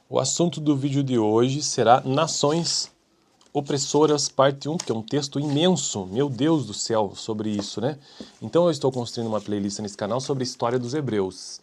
O assunto do vídeo de hoje será Nações Opressoras, parte 1, que é um texto imenso, meu Deus do céu, sobre isso, né? Então eu estou construindo uma playlist nesse canal sobre a história dos hebreus,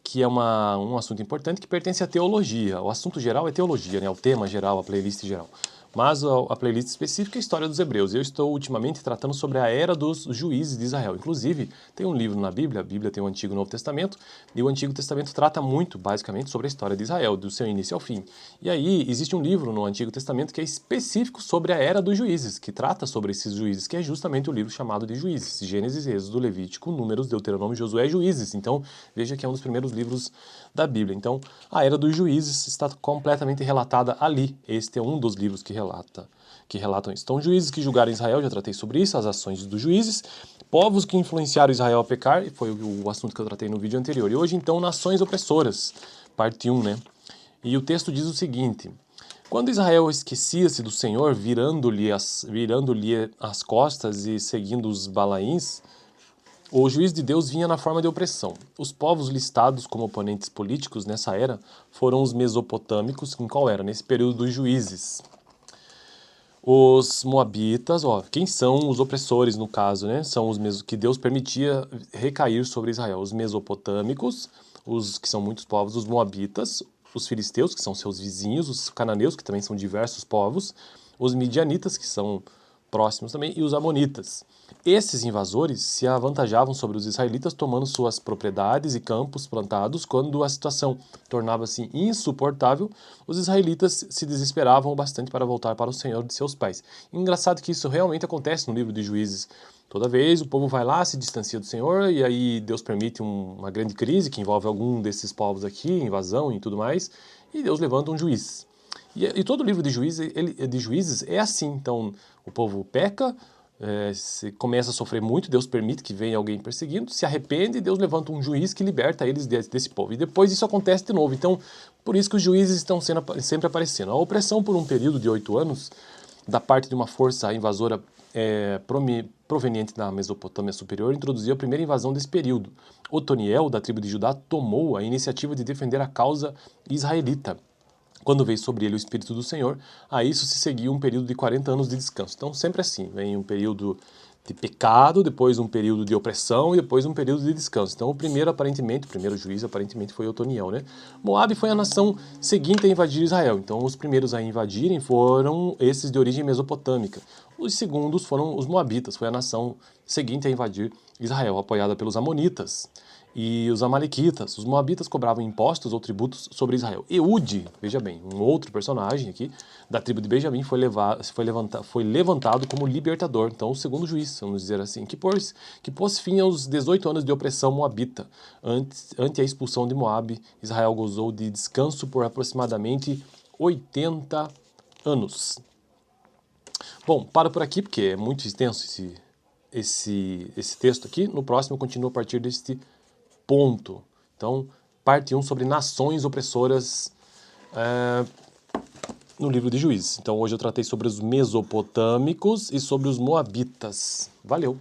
que é um assunto importante que pertence à teologia. O assunto geral é teologia, né? O tema geral, a playlist geral. Mas a playlist específica é a história dos hebreus. Eu estou ultimamente tratando sobre a era dos juízes de Israel. Inclusive, tem um livro na Bíblia, a Bíblia tem o Antigo e o Novo Testamento, e o Antigo Testamento trata muito, basicamente, sobre a história de Israel, do seu início ao fim. E aí, existe um livro no Antigo Testamento que é específico sobre a era dos juízes, que trata sobre esses juízes, que é justamente o livro chamado de Juízes. Gênesis, Êxodo, Levítico, Números, Deuteronômio, Josué e Juízes. Então, veja que é um dos primeiros livros da Bíblia. Então, a era dos juízes está completamente relatada ali. Este é um dos livros que relatam isso. Então, juízes que julgaram Israel, já tratei sobre isso, as ações dos juízes. Povos que influenciaram Israel a pecar, foi o assunto que eu tratei no vídeo anterior. E hoje, então, nações opressoras, parte 1, né? E o texto diz o seguinte: quando Israel esquecia-se do Senhor, virando-lhe as costas e seguindo os Balaíns, o juízo de Deus vinha na forma de opressão. Os povos listados como oponentes políticos nessa era foram os mesopotâmicos, em qual era? Nesse período dos juízes. Os moabitas, quem são os opressores no caso, né? São os mesmos que Deus permitia recair sobre Israel. Os mesopotâmicos, os que são muitos povos, os moabitas, os filisteus, que são seus vizinhos, os cananeus, que também são diversos povos, os midianitas, que são próximos também, e os amonitas. Esses invasores se avantajavam sobre os israelitas tomando suas propriedades e campos plantados. Quando a situação tornava-se insuportável, os israelitas se desesperavam bastante para voltar para o Senhor de seus pais. Engraçado que isso realmente acontece no livro de Juízes. Toda vez o povo vai lá, se distancia do Senhor, e aí Deus permite uma grande crise que envolve algum desses povos aqui, invasão e tudo mais, e Deus levanta um juiz. E todo o livro de Juízes é assim. Então, o povo peca, se começa a sofrer muito, Deus permite que venha alguém perseguindo, se arrepende e Deus levanta um juiz que liberta eles desse povo. E depois isso acontece de novo. Então, por isso que os juízes estão sempre aparecendo. A opressão por um período de 8 anos, da parte de uma força invasora proveniente da Mesopotâmia Superior, introduziu a primeira invasão desse período. Otoniel, da tribo de Judá, tomou a iniciativa de defender a causa israelita. Quando veio sobre ele o Espírito do Senhor, a isso se seguia um período de 40 anos de descanso. Então, sempre assim, vem um período de pecado, depois um período de opressão e depois um período de descanso. Então, o primeiro juiz aparentemente foi Otoniel, né? Moabe foi a nação seguinte a invadir Israel. Então, os primeiros a invadirem foram esses de origem mesopotâmica. Os segundos foram os moabitas, foi a nação seguinte a invadir Israel, apoiada pelos amonitas e os amalequitas. Os moabitas cobravam impostos ou tributos sobre Israel. Eude, veja bem, um outro personagem aqui da tribo de Benjamim foi levantado como libertador. Então, o segundo juiz, vamos dizer assim, que pôs fim aos 18 anos de opressão moabita. Ante a expulsão de Moabe, Israel gozou de descanso por aproximadamente 80 anos. Bom, paro por aqui porque é muito extenso esse texto aqui. No próximo eu continuo a partir deste ponto. Então, parte 1 sobre nações opressoras no livro de Juízes. Então, hoje eu tratei sobre os mesopotâmicos e sobre os moabitas. Valeu!